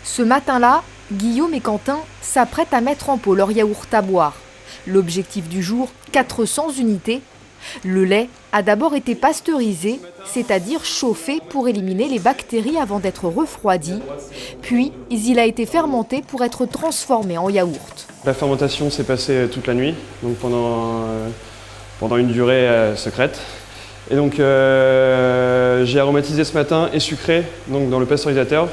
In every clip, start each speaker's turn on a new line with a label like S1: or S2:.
S1: Ce matin-là, Guillaume et Quentin s'apprêtent à mettre en pot leur yaourt à boire. L'objectif du jour, 400 unités. Le lait a d'abord été pasteurisé, c'est-à-dire chauffé pour éliminer les bactéries avant d'être refroidi. Puis, il a été fermenté pour être transformé en yaourt.
S2: La fermentation s'est passée toute la nuit, donc pendant une durée secrète. Et donc j'ai aromatisé ce matin et sucré donc dans le pasteurisateur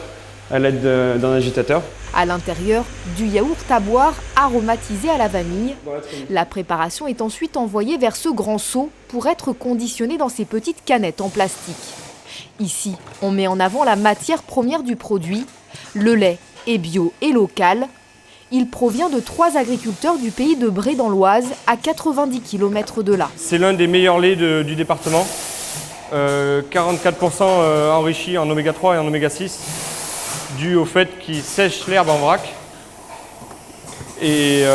S2: à l'aide d'un agitateur.
S1: À l'intérieur, du yaourt à boire aromatisé à la vanille. La préparation est ensuite envoyée vers ce grand seau pour être conditionnée dans ces petites canettes en plastique. Ici, on met en avant la matière première du produit. Le lait est bio et local. Il provient de 3 agriculteurs du pays de Bray dans l'Oise, à 90 km de là.
S3: C'est l'un des meilleurs laits du département. 44% enrichi en oméga 3 et en oméga 6, dû au fait qu'il sèche l'herbe en vrac. Et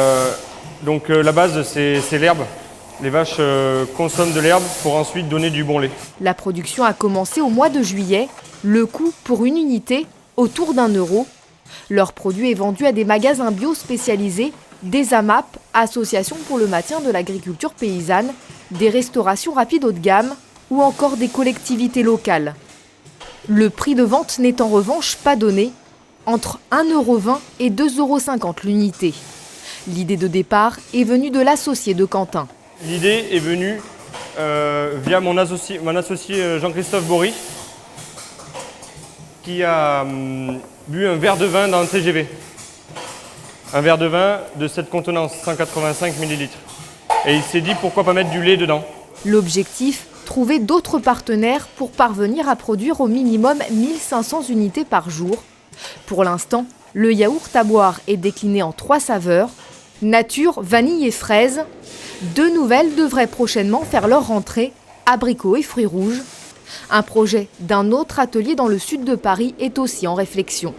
S3: donc la base, c'est l'herbe. Les vaches consomment de l'herbe pour ensuite donner du bon lait.
S1: La production a commencé au mois de juillet. Le coût pour une unité, autour d'1 €. Leur produit est vendu à des magasins bio spécialisés, des AMAP, Associations pour le maintien de l'agriculture paysanne, des restaurations rapides haut de gamme ou encore des collectivités locales. Le prix de vente n'est en revanche pas donné, entre 1,20 € et 2,50 € l'unité. L'idée de départ est venue de l'associé de Quentin.
S3: L'idée est venue via mon associé Jean-Christophe Bory, qui a bu un verre de vin dans le TGV. Un verre de vin de cette contenance, 185 ml. Et il s'est dit pourquoi pas mettre du lait dedans.
S1: L'objectif, trouver d'autres partenaires pour parvenir à produire au minimum 1500 unités par jour. Pour l'instant, le yaourt à boire est décliné en 3 saveurs, nature, vanille et fraise. 2 nouvelles devraient prochainement faire leur rentrée, abricots et fruits rouges. Un projet d'un autre atelier dans le sud de Paris est aussi en réflexion.